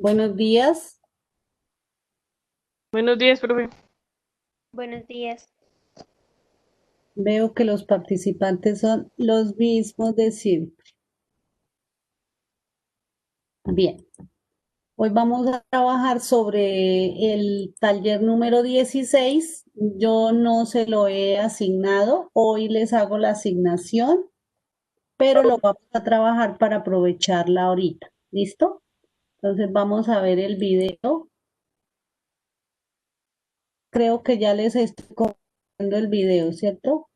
Buenos días. Buenos días, profe. Buenos días. Veo que los participantes son los mismos de siempre. Bien, hoy vamos a trabajar sobre el taller número 16. Yo no se lo he asignado, hoy les hago la asignación, pero lo vamos a trabajar para aprovecharla ahorita. ¿Listo? Entonces vamos a ver el video. Creo que ya les estoy compartiendo el video, ¿cierto?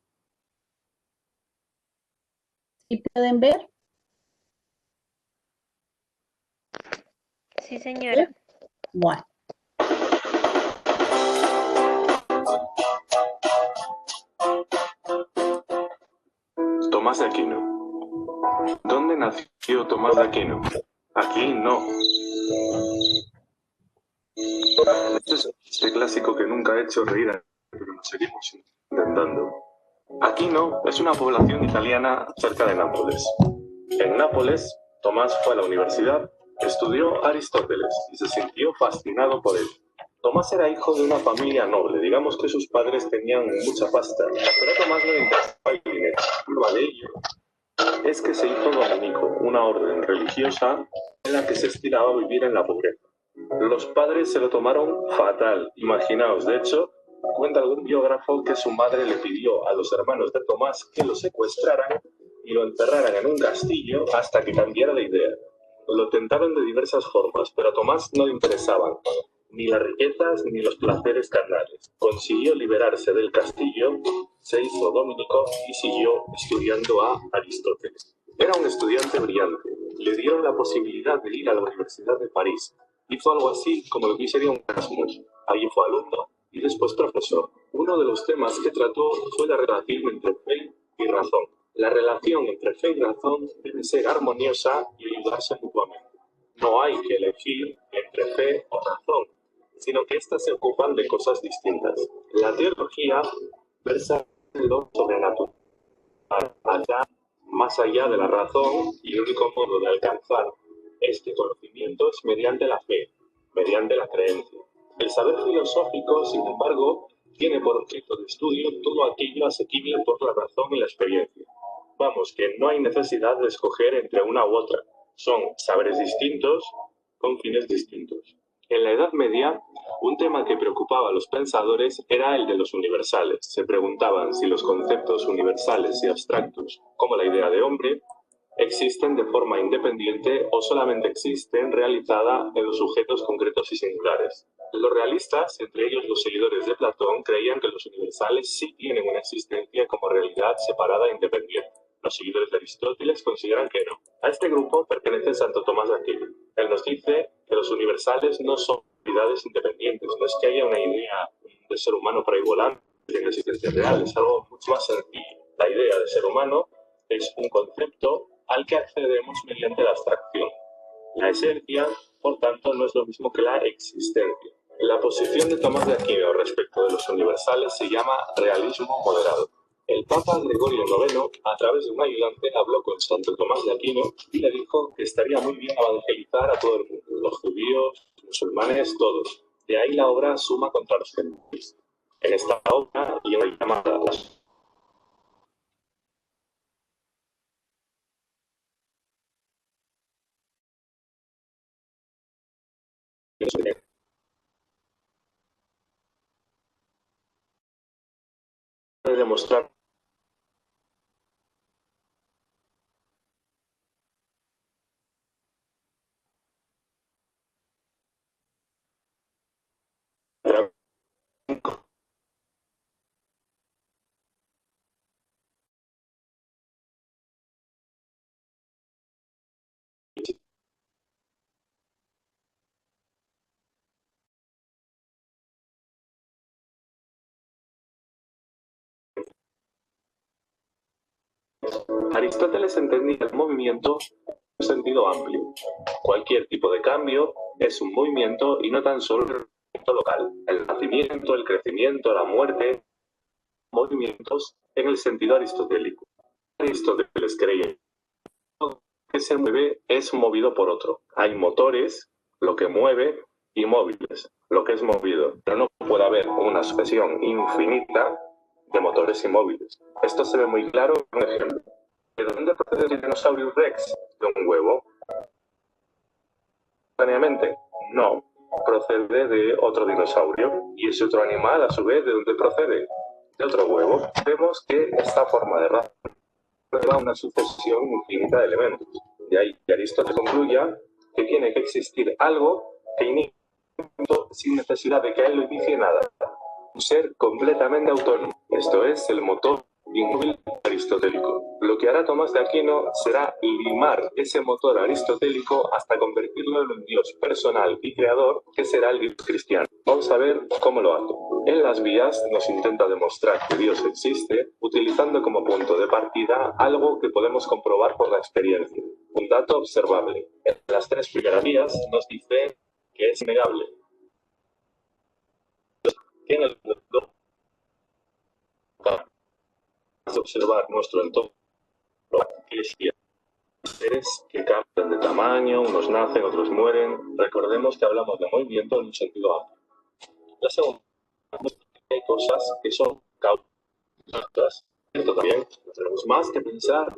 ¿Sí pueden ver? Sí, señora. Bueno. Tomás de Aquino. ¿Dónde nació Tomás de Aquino? Aquí no. Este es este clásico que nunca ha hecho reír a nadie, pero lo seguimos intentando. Aquino es una población italiana cerca de Nápoles. En Nápoles, Tomás fue a la universidad, estudió Aristóteles y se sintió fascinado por él. Tomás era hijo de una familia noble, digamos que sus padres tenían mucha pasta, pero a Tomás no le interesaba el dinero. Prueba de ello es que se hizo dominico, una orden religiosa en la que se estiraba a vivir en la pobreza. Los padres se lo tomaron fatal, imaginaos. De hecho, cuenta algún biógrafo que su madre le pidió a los hermanos de Tomás que lo secuestraran y lo enterraran en un castillo hasta que cambiara de idea. Lo tentaron de diversas formas, pero a Tomás no le interesaban ni las riquezas ni los placeres carnales. Consiguió liberarse del castillo, se hizo dominico y siguió estudiando a Aristóteles. Era un estudiante brillante. Le dieron la posibilidad de ir a la Universidad de París. Hizo algo así como lo que sería un Erasmus. Allí fue alumno y después profesor. Uno de los temas que trató fue la relación entre fe y razón. La relación entre fe y razón debe ser armoniosa y ayudarse mutuamente. No hay que elegir entre fe o razón, sino que éstas se ocupan de cosas distintas. La teología versa en lo sobrenatural, allá, más allá de la razón, y el único modo de alcanzar este conocimiento es mediante la fe, mediante la creencia. El saber filosófico, sin embargo, tiene por objeto de estudio todo aquello asequible por la razón y la experiencia. Vamos, que no hay necesidad de escoger entre una u otra. Son saberes distintos con fines distintos. En la Edad Media, un tema que preocupaba a los pensadores era el de los universales. Se preguntaban si los conceptos universales y abstractos, como la idea de hombre, existen de forma independiente o solamente existen realizada en los sujetos concretos y singulares. Los realistas, entre ellos los seguidores de Platón, creían que los universales sí tienen una existencia como realidad separada e independiente. Los seguidores de Aristóteles consideran que no. A este grupo pertenece Santo Tomás de Aquino. Él nos dice que los universales no son realidades independientes, no es que haya una idea de ser humano por ahí volando en la existencia real, es algo mucho más sencillo. La idea de ser humano es un concepto al que accedemos mediante la abstracción. La esencia, por tanto, no es lo mismo que la existencia. La posición de Tomás de Aquino respecto de los universales se llama realismo moderado. El Papa Gregorio IX, a través de un ayudante, habló con Santo Tomás de Aquino y le dijo que estaría muy bien evangelizar a todo el mundo, los judíos, los musulmanes, todos. De ahí la obra Suma contra los gentiles. En esta obra y en la llamada de demostrar Aristóteles entendía el movimiento en un sentido amplio. Cualquier tipo de cambio es un movimiento y no tan solo un movimiento local. El nacimiento, el crecimiento, la muerte, movimientos en el sentido aristotélico. Aristóteles creía que se mueve es movido por otro. Hay motores, lo que mueve, y móviles, lo que es movido. Pero no puede haber una sucesión infinita de motores y móviles. Esto se ve muy claro en un ejemplo. ¿De dónde procede el Tyrannosaurus Rex? ¿De un huevo? Espontáneamente, no. Procede de otro dinosaurio. ¿Y ese otro animal, a su vez, de dónde procede? De otro huevo. Vemos que esta forma de raza lleva una sucesión infinita de elementos. De ahí que Aristóteles concluya que tiene que existir algo que inicie sin necesidad de que él lo inicie nada. Un ser completamente autónomo. Esto es el motor inmóvil aristotélico. Lo que hará Tomás de Aquino será limar ese motor aristotélico hasta convertirlo en un Dios personal y creador que será el Dios cristiano. Vamos a ver cómo lo hace. En las vías nos intenta demostrar que Dios existe utilizando como punto de partida algo que podemos comprobar por la experiencia. Un dato observable. En las tres primeras vías nos dice que es innegable. Que en el mundo observar nuestro entorno, que es seres que cambian de tamaño, unos nacen, otros mueren. Recordemos que hablamos de movimiento en un sentido amplio. La segunda, hay cosas que son causas. Esto también tenemos más que pensar.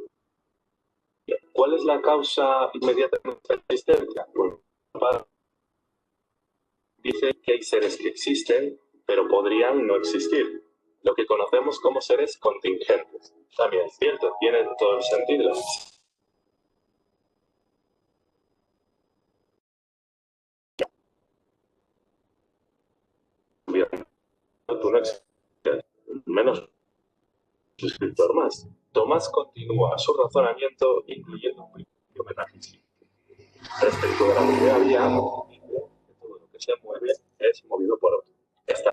¿Cuál es la causa inmediata de nuestra existencia? Bueno, dice que hay seres que existen, pero podrían no existir. Lo que conocemos como seres contingentes. También es cierto, tiene todo el sentido. Bien, tú no existes, menos suscriptor más. Tomás continúa su razonamiento incluyendo un principio metafísico. Respecto de la primera vía, dice que todo lo que se mueve es movido por otro. Esta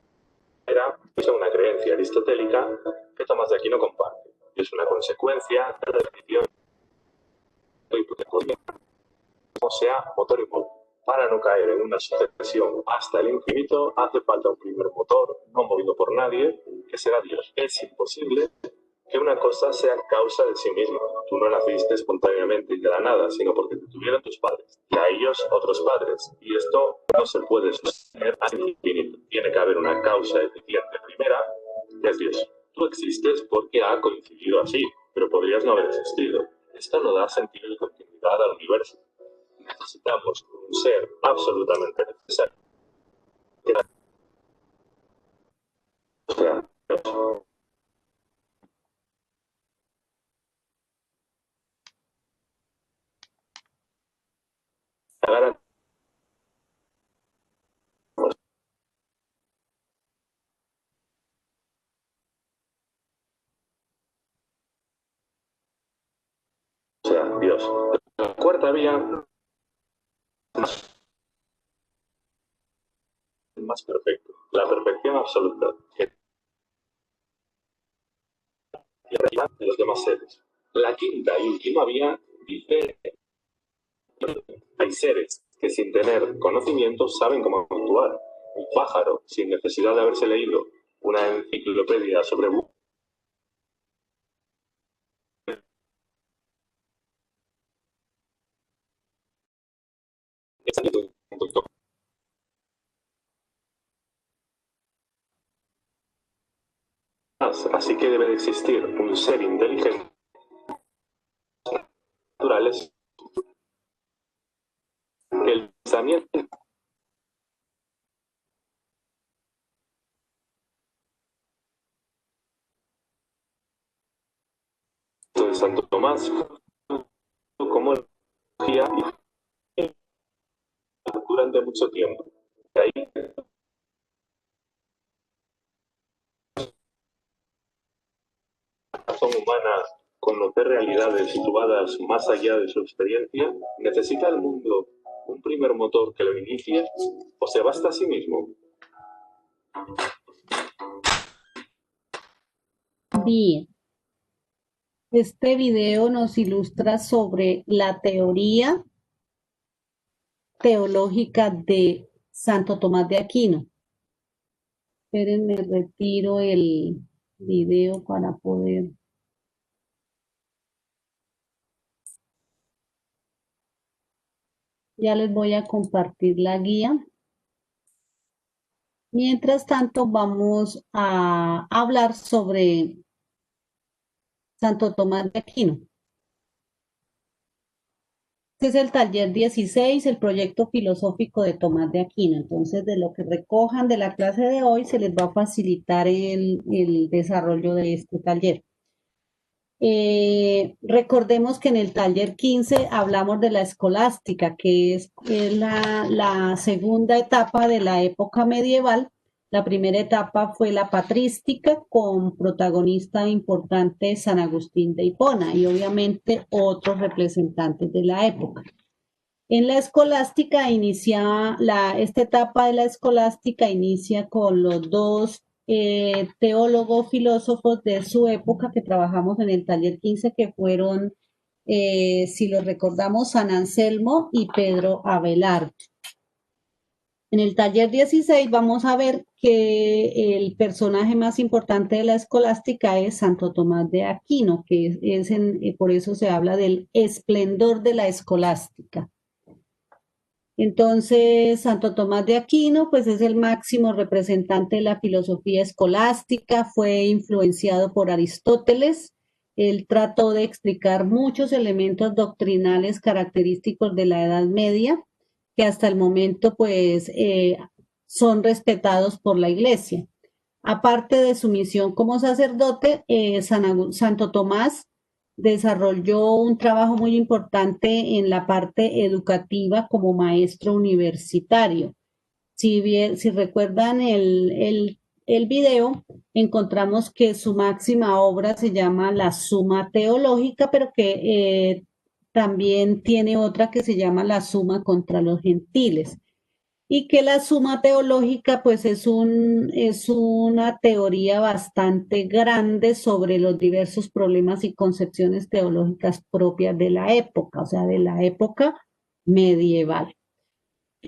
era una creencia aristotélica que Tomás de Aquino comparte. Y es una consecuencia de la definición como sea motor y móvil. Para no caer en una sucesión hasta el infinito, hace falta un primer motor, no movido por nadie, que será Dios. Es imposible que una cosa sea causa de sí misma. Tú no naciste espontáneamente y de la nada, sino porque te tuvieron tus padres. Y a ellos otros padres. Y esto no se puede sostener hasta el infinito. Tiene que haber una causa eficiente primera, que es Dios. Tú existes porque ha coincidido así, pero podrías no haber existido. Esto no da sentido de continuidad al universo. Necesitamos un ser absolutamente necesario. O sea, Dios. La cuarta vía, más perfecto, la perfección absoluta, que de los demás seres. La quinta y última vía dice: hay seres que sin tener conocimiento saben cómo actuar. Un pájaro, sin necesidad de haberse leído una enciclopedia sobre así que debe de existir un ser inteligente naturales que el pensamiento de Santo Tomás como guía y durante mucho tiempo. De ahí la razón humana conocer realidades situadas más allá de su experiencia, necesita el mundo un primer motor que lo inicie o se basta a sí mismo. Bien, este video nos ilustra sobre la teoría teológica de Santo Tomás de Aquino. Espérenme, retiro video para poder. Ya les voy a compartir la guía. Mientras tanto, vamos a hablar sobre Santo Tomás de Aquino. Este es el taller 16, el proyecto filosófico de Tomás de Aquino. Entonces, de lo que recojan de la clase de hoy, se les va a facilitar el desarrollo de este taller. Recordemos que en el taller 15 hablamos de la escolástica, que es la segunda etapa de la época medieval. La primera etapa fue la patrística, con protagonista importante San Agustín de Hipona y obviamente otros representantes de la época. En la escolástica esta etapa de la escolástica inicia con los dos teólogos, filósofos de su época que trabajamos en el taller 15, que fueron, si los recordamos, San Anselmo y Pedro Abelardo. En el taller 16 vamos a ver que el personaje más importante de la escolástica es Santo Tomás de Aquino, que por eso se habla del esplendor de la escolástica. Entonces, Santo Tomás de Aquino, pues es el máximo representante de la filosofía escolástica, fue influenciado por Aristóteles. Él trató de explicar muchos elementos doctrinales característicos de la Edad Media, que hasta el momento, pues, son respetados por la Iglesia. Aparte de su misión como sacerdote, Santo Tomás desarrolló un trabajo muy importante en la parte educativa como maestro universitario. Si recuerdan el video, encontramos que su máxima obra se llama La Suma Teológica, pero que también tiene otra que se llama La Suma contra los Gentiles. Y que la Suma Teológica pues es una teoría bastante grande sobre los diversos problemas y concepciones teológicas propias de la época, o sea, de la época medieval.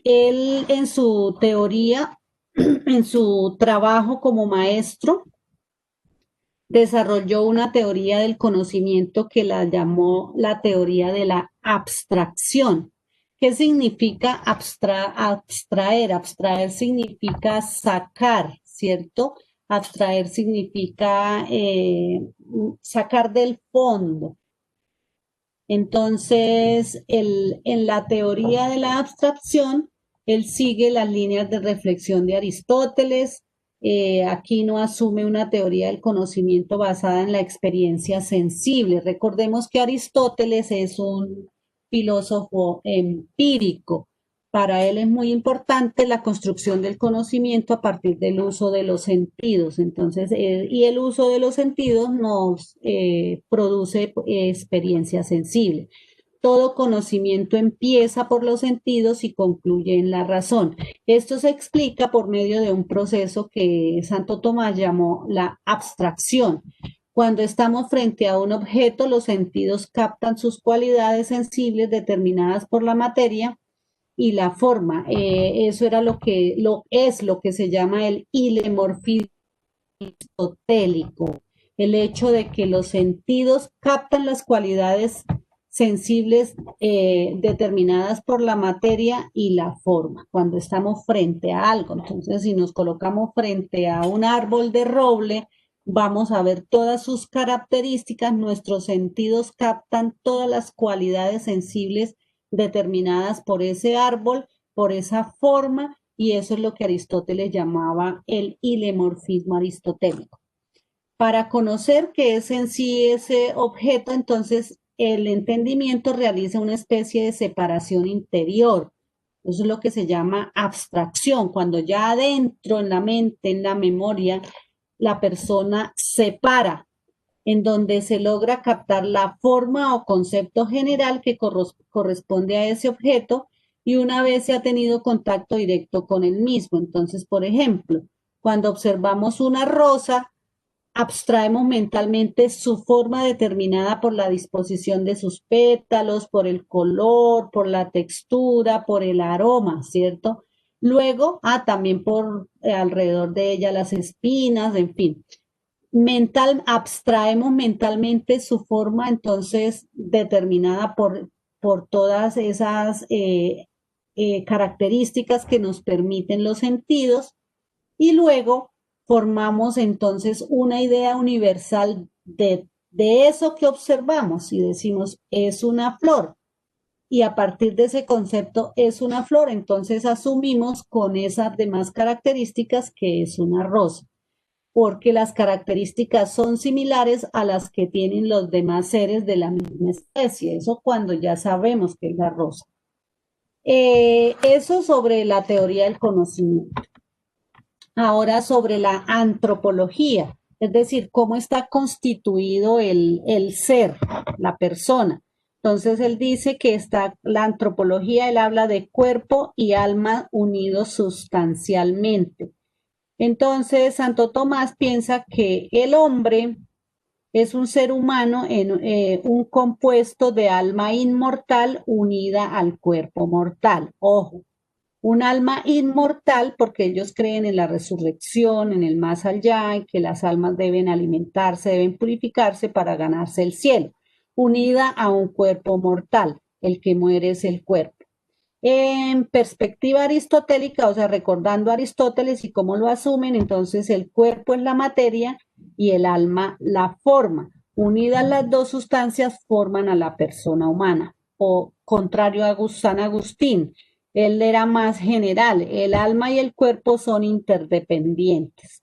Él en su teoría, en su trabajo como maestro, desarrolló una teoría del conocimiento que la llamó la teoría de la abstracción. ¿Qué significa abstraer? Abstraer significa sacar, ¿cierto? Abstraer significa sacar del fondo. Entonces, en la teoría de la abstracción, él sigue las líneas de reflexión de Aristóteles. Aquino asume una teoría del conocimiento basada en la experiencia sensible. Recordemos que Aristóteles es un filósofo empírico. Para él es muy importante la construcción del conocimiento a partir del uso de los sentidos. Entonces, y el uso de los sentidos nos produce experiencia sensible. Todo conocimiento empieza por los sentidos y concluye en la razón. Esto se explica por medio de un proceso que Santo Tomás llamó la abstracción. Cuando estamos frente a un objeto, los sentidos captan sus cualidades sensibles determinadas por la materia y la forma. Eso era lo que se llama el hilemorfismo aristotélico. El hecho de que los sentidos captan las cualidades sensibles determinadas por la materia y la forma, cuando estamos frente a algo. Entonces, si nos colocamos frente a un árbol de roble, vamos a ver todas sus características, nuestros sentidos captan todas las cualidades sensibles determinadas por ese árbol, por esa forma, y eso es lo que Aristóteles llamaba el hilemorfismo aristotélico. Para conocer qué es en sí ese objeto, entonces el entendimiento realiza una especie de separación interior. Eso es lo que se llama abstracción, cuando ya adentro, en la mente, en la memoria, la persona separa, en donde se logra captar la forma o concepto general que corresponde a ese objeto y una vez se ha tenido contacto directo con el mismo. Entonces, por ejemplo, cuando observamos una rosa, abstraemos mentalmente su forma determinada por la disposición de sus pétalos, por el color, por la textura, por el aroma, ¿cierto? Luego, también por alrededor de ella las espinas, en fin. abstraemos mentalmente su forma, entonces determinada por todas esas características que nos permiten los sentidos, y luego formamos entonces una idea universal de eso que observamos y decimos, es una flor. Y a partir de ese concepto es una flor, entonces asumimos con esas demás características que es una rosa, porque las características son similares a las que tienen los demás seres de la misma especie. Eso cuando ya sabemos que es la rosa. Eso sobre la teoría del conocimiento. Ahora sobre la antropología, es decir, cómo está constituido el ser, la persona. Entonces él dice que está la antropología, él habla de cuerpo y alma unidos sustancialmente. Entonces Santo Tomás piensa que el hombre es un ser humano en un compuesto de alma inmortal unida al cuerpo mortal. Ojo, un alma inmortal porque ellos creen en la resurrección, en el más allá, y que las almas deben alimentarse, deben purificarse para ganarse el cielo, unida a un cuerpo mortal. El que muere es el cuerpo. En perspectiva aristotélica, o sea, recordando a Aristóteles y cómo lo asumen, entonces el cuerpo es la materia y el alma la forma. Unidas las dos sustancias forman a la persona humana. O contrario a San Agustín, él era más general. El alma y el cuerpo son interdependientes.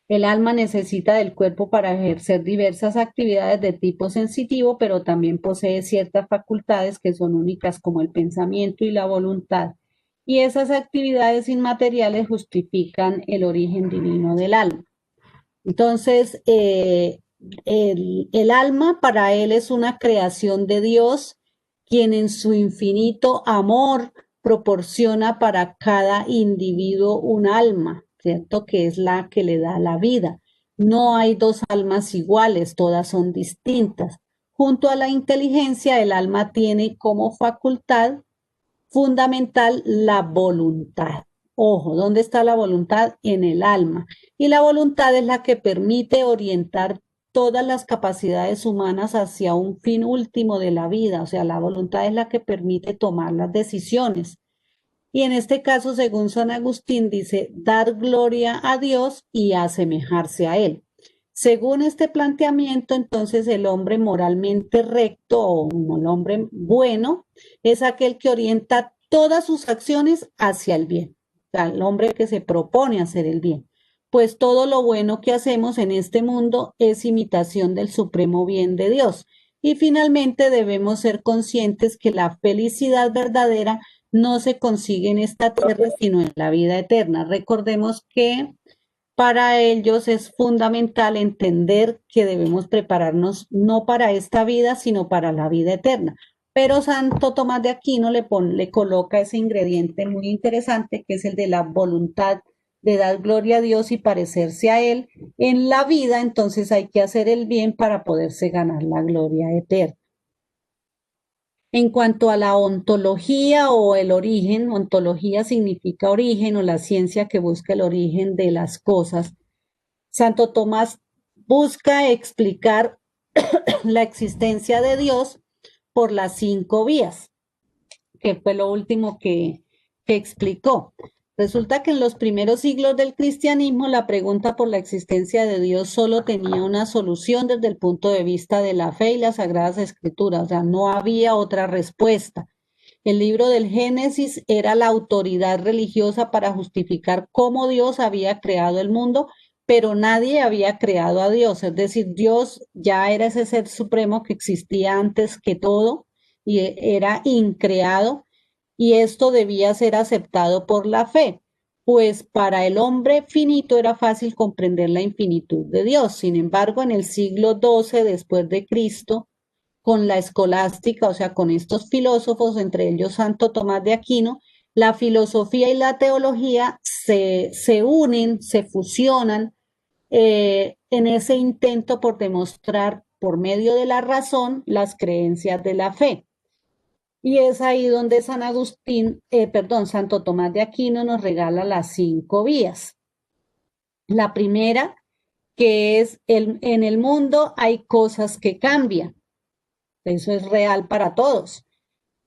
El alma necesita del cuerpo para ejercer diversas actividades de tipo sensitivo, pero también posee ciertas facultades que son únicas como el pensamiento y la voluntad. Y esas actividades inmateriales justifican el origen divino del alma. Entonces, el alma para él es una creación de Dios, quien en su infinito amor proporciona para cada individuo un alma, ¿cierto? Que es la que le da la vida. No hay dos almas iguales, todas son distintas. Junto a la inteligencia, el alma tiene como facultad fundamental la voluntad. Ojo, ¿dónde está la voluntad? En el alma. Y la voluntad es la que permite orientar todas las capacidades humanas hacia un fin último de la vida. O sea, la voluntad es la que permite tomar las decisiones. Y en este caso, según San Agustín, dice dar gloria a Dios y asemejarse a Él. Según este planteamiento, entonces el hombre moralmente recto o el hombre bueno es aquel que orienta todas sus acciones hacia el bien. O sea, el hombre que se propone hacer el bien. Pues todo lo bueno que hacemos en este mundo es imitación del supremo bien de Dios. Y finalmente debemos ser conscientes que la felicidad verdadera no se consigue en esta tierra, sino en la vida eterna. Recordemos que para ellos es fundamental entender que debemos prepararnos no para esta vida, sino para la vida eterna. Pero Santo Tomás de Aquino le coloca ese ingrediente muy interesante, que es el de la voluntad de dar gloria a Dios y parecerse a Él en la vida. Entonces hay que hacer el bien para poderse ganar la gloria eterna. En cuanto a la ontología o el origen, ontología significa origen o la ciencia que busca el origen de las cosas. Santo Tomás busca explicar la existencia de Dios por las 5 vías, que fue lo último que explicó. Resulta que en los primeros siglos del cristianismo la pregunta por la existencia de Dios solo tenía una solución desde el punto de vista de la fe y las sagradas escrituras, o sea, no había otra respuesta. El libro del Génesis era la autoridad religiosa para justificar cómo Dios había creado el mundo, pero nadie había creado a Dios, es decir, Dios ya era ese ser supremo que existía antes que todo y era increado, y esto debía ser aceptado por la fe, pues para el hombre finito era fácil comprender la infinitud de Dios. Sin embargo, en el siglo XII después de Cristo, con la escolástica, o sea, con estos filósofos, entre ellos Santo Tomás de Aquino, la filosofía y la teología se unen, se fusionan en ese intento por demostrar por medio de la razón las creencias de la fe. Y es ahí donde Santo Tomás de Aquino nos regala las 5 vías. La primera, que es en el mundo hay cosas que cambian. Eso es real para todos.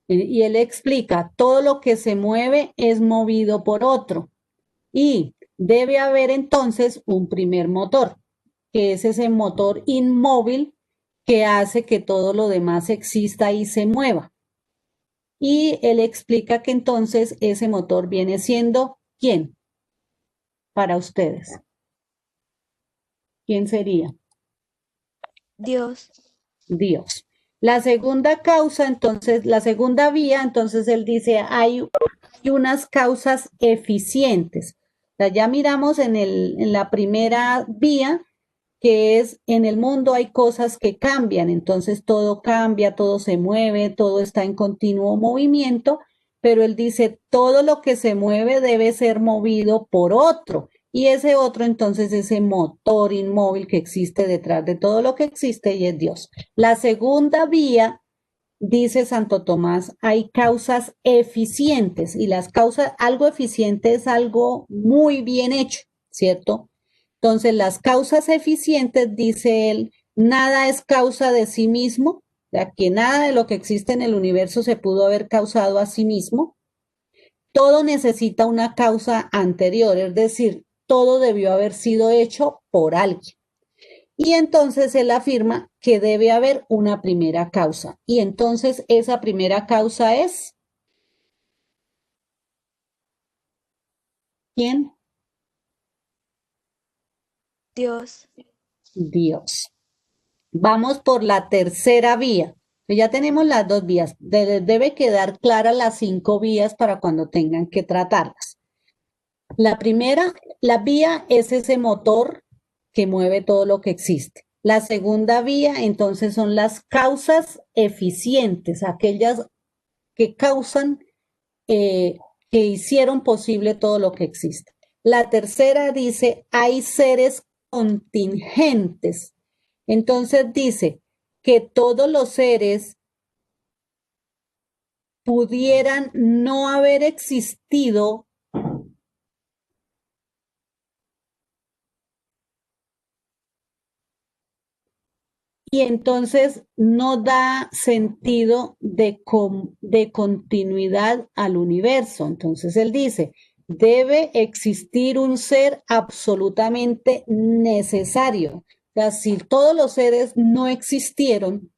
Y él explica, todo lo que se mueve es movido por otro. Y debe haber entonces un primer motor, que es ese motor inmóvil que hace que todo lo demás exista y se mueva. Y él explica que entonces ese motor viene siendo ¿quién? Para ustedes. ¿Quién sería? Dios. Dios. La segunda causa, entonces, la segunda vía, entonces él dice, hay unas causas eficientes. O sea, ya miramos en la primera vía, que es en el mundo hay cosas que cambian, entonces todo cambia, todo se mueve, todo está en continuo movimiento, pero él dice, todo lo que se mueve debe ser movido por otro. Y ese otro, entonces, ese motor inmóvil que existe detrás de todo lo que existe y es Dios. La segunda vía, dice Santo Tomás, hay causas eficientes y las causas, algo eficiente es algo muy bien hecho, ¿cierto? Entonces, las causas eficientes, dice él, nada es causa de sí mismo, o sea, que nada de lo que existe en el universo se pudo haber causado a sí mismo. Todo necesita una causa anterior, es decir, todo debió haber sido hecho por alguien. Y entonces él afirma que debe haber una primera causa. Y entonces esa primera causa es ¿quién? Dios. Dios. Vamos por la tercera vía. Ya tenemos las dos vías. Debe quedar claras las 5 vías para cuando tengan que tratarlas. La primera, la vía es ese motor que mueve todo lo que existe. La segunda vía, entonces, son las causas eficientes, aquellas que causan, que hicieron posible todo lo que existe. La tercera dice, hay seres contingentes. Entonces dice que todos los seres pudieran no haber existido y entonces no da sentido de continuidad al universo. Entonces él dice, debe existir un ser absolutamente necesario. O sea, si todos los seres no existieron,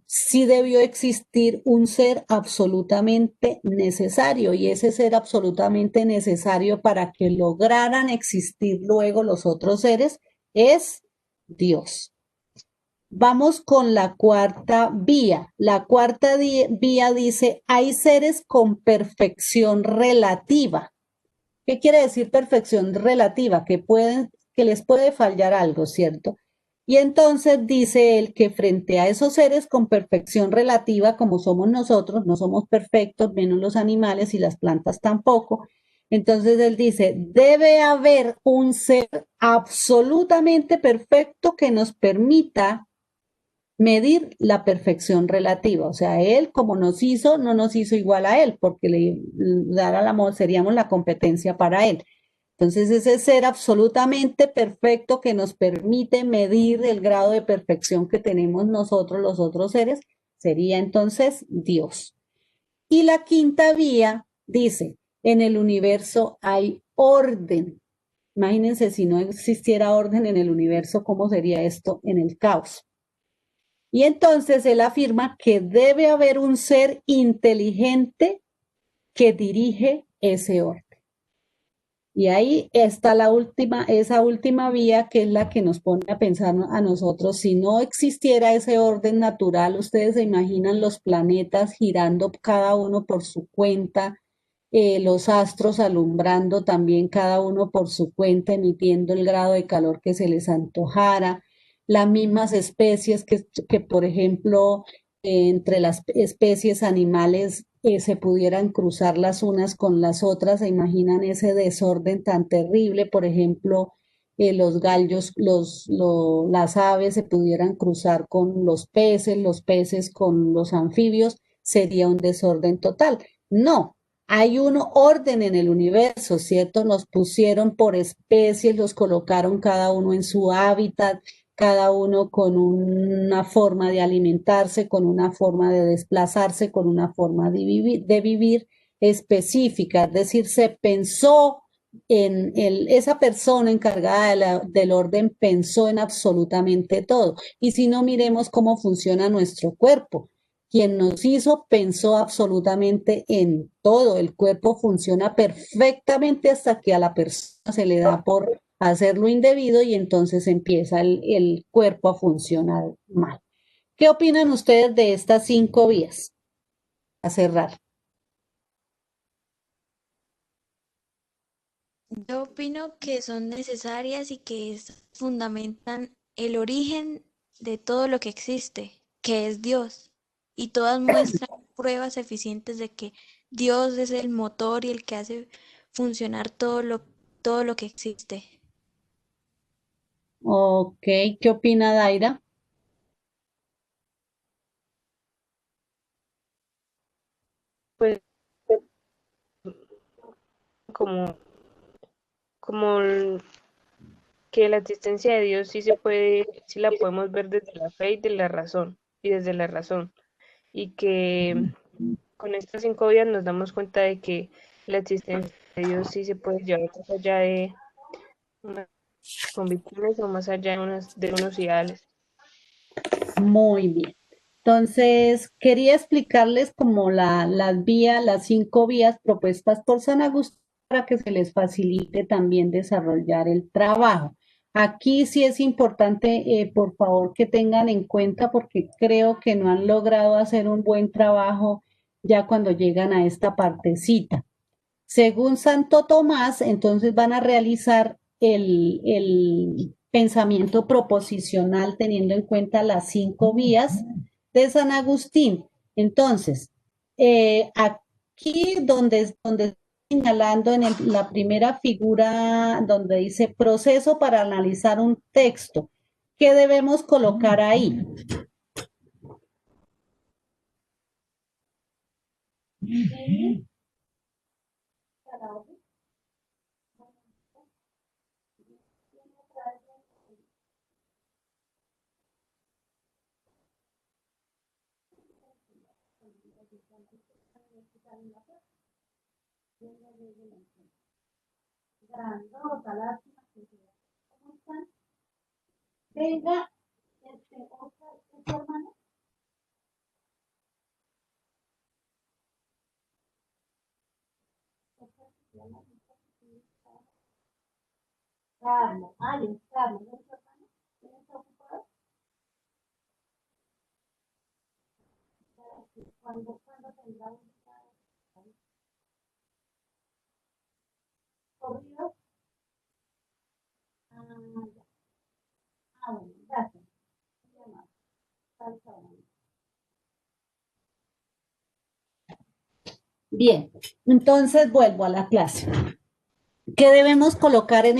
sí debió existir un ser absolutamente necesario y ese ser absolutamente necesario para que lograran existir luego los otros seres es Dios. Vamos con la cuarta vía. La cuarta vía dice, hay seres con perfección relativa. ¿Qué quiere decir perfección relativa? Que les puede fallar algo, ¿cierto? Y entonces dice él que frente a esos seres con perfección relativa, como somos nosotros, no somos perfectos, menos los animales y las plantas tampoco. Entonces él dice, debe haber un ser absolutamente perfecto que nos permita medir la perfección relativa. O sea, él como nos hizo, no nos hizo igual a él, porque le dará la amor, seríamos la competencia para él. Entonces, ese ser absolutamente perfecto que nos permite medir el grado de perfección que tenemos nosotros, los otros seres, sería entonces Dios. Y la quinta vía dice, en el universo hay orden. Imagínense si no existiera orden en el universo, ¿cómo sería esto en el caos? Y entonces él afirma que debe haber un ser inteligente que dirige ese orden. Y ahí está esa última vía que es la que nos pone a pensar a nosotros, si no existiera ese orden natural, ustedes se imaginan los planetas girando cada uno por su cuenta, los astros alumbrando también cada uno por su cuenta, emitiendo el grado de calor que se les antojara, las mismas especies que por ejemplo, entre las especies animales se pudieran cruzar las unas con las otras, se imaginan ese desorden tan terrible, por ejemplo, los gallos, las aves se pudieran cruzar con los peces con los anfibios, sería un desorden total. No, Hay un orden en el universo, ¿cierto? Nos pusieron por especies, los colocaron cada uno en su hábitat, cada uno con una forma de alimentarse, con una forma de desplazarse, con una forma de vivir específica. Es decir, se pensó esa persona encargada del orden pensó en absolutamente todo. Y si no, miremos cómo funciona nuestro cuerpo. Quien nos hizo pensó absolutamente en todo. El cuerpo funciona perfectamente hasta que a la persona se le da por hacer lo indebido y entonces empieza el cuerpo a funcionar mal. ¿Qué opinan ustedes de estas 5 vías? A cerrar. Yo opino que son necesarias y que fundamentan el origen de todo lo que existe, que es Dios. Y todas muestran pruebas eficientes de que Dios es el motor y el que hace funcionar todo lo que existe. Ok, ¿qué opina Daira? Pues como, como que la existencia de Dios sí se puede, sí la podemos ver desde la fe y de la razón, y desde la razón. Y que con estas 5 vías nos damos cuenta de que la existencia de Dios sí se puede llevar más allá de unas convicciones o más allá de unos ideales. Muy bien. Entonces, quería explicarles como las vías, las 5 vías propuestas por San Agustín para que se les facilite también desarrollar el trabajo. Aquí sí es importante, por favor, que tengan en cuenta porque creo que no han logrado hacer un buen trabajo ya cuando llegan a esta partecita. Según Santo Tomás, entonces van a realizar el pensamiento proposicional teniendo en cuenta las 5 vías de San Agustín. Entonces, aquí donde estoy señalando en la primera figura donde dice proceso para analizar un texto, ¿qué debemos colocar ahí? Grandota, lástima que ¿cómo están? Venga, otra hermana. Carlos, ay, es Carlos, ¿no es tu hermano? ¿Quién está ocupado? ¿Cuándo tendrá un corrido? Ah, ya. Bueno, gracias. Muy amable. Chao, chao. Bien, entonces vuelvo a la clase. ¿Qué debemos colocar en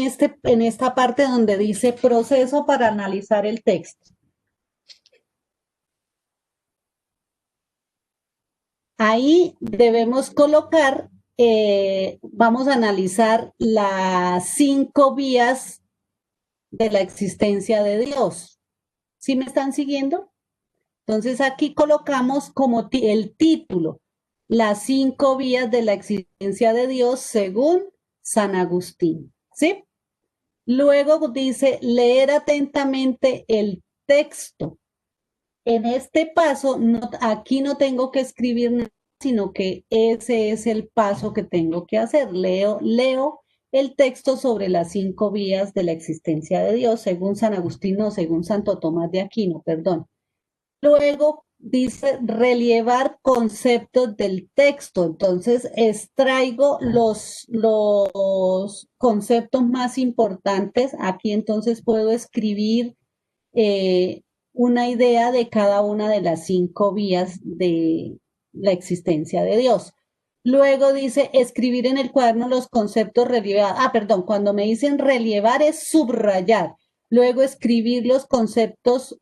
esta parte donde dice proceso para analizar el texto? Ahí debemos colocar, vamos a analizar las 5 vías de la existencia de Dios. ¿Sí me están siguiendo? Entonces aquí colocamos como el título, las 5 vías de la existencia de Dios según San Agustín. ¿Sí? Luego dice leer atentamente el texto. En este paso, aquí no tengo que escribir nada, sino que ese es el paso que tengo que hacer. Leo el texto sobre las 5 vías de la existencia de Dios, según San Agustín, no, según Santo Tomás de Aquino, perdón. Luego dice relievar conceptos del texto. Entonces, extraigo los conceptos más importantes. Aquí entonces puedo escribir una idea de cada una de las 5 vías de la existencia de Dios. Luego dice escribir en el cuaderno los conceptos relievados. Ah, perdón, cuando me dicen relievar es subrayar. Luego escribir los conceptos,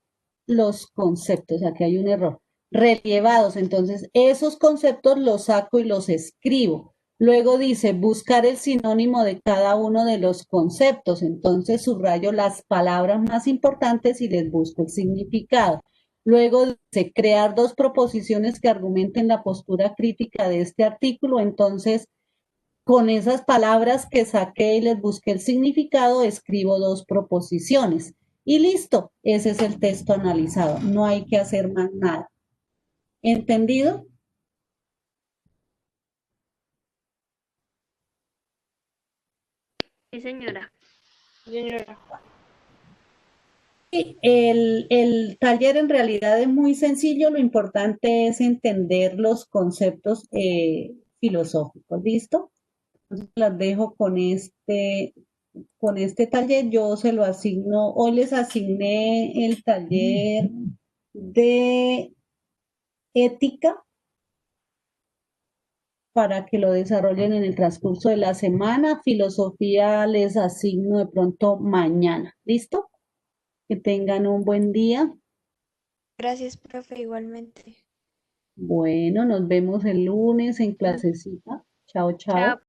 aquí hay un error, relievados. Entonces, esos conceptos los saco y los escribo. Luego dice buscar el sinónimo de cada uno de los conceptos. Entonces subrayo las palabras más importantes y les busco el significado. Luego dice crear dos proposiciones que argumenten la postura crítica de este artículo. Entonces, con esas palabras que saqué y les busqué el significado, escribo dos proposiciones. Y listo, ese es el texto analizado. No hay que hacer más nada. ¿Entendido? Sí, señora. Señora, Sí, el taller en realidad es muy sencillo, lo importante es entender los conceptos filosóficos, ¿listo? Entonces las dejo con este taller, yo se lo asigno, hoy les asigné el taller de ética para que lo desarrollen en el transcurso de la semana, filosofía les asigno de pronto mañana, ¿listo? Que tengan un buen día. Gracias, profe, igualmente. Bueno, nos vemos el lunes en clasecita. Chao, chao. Chao.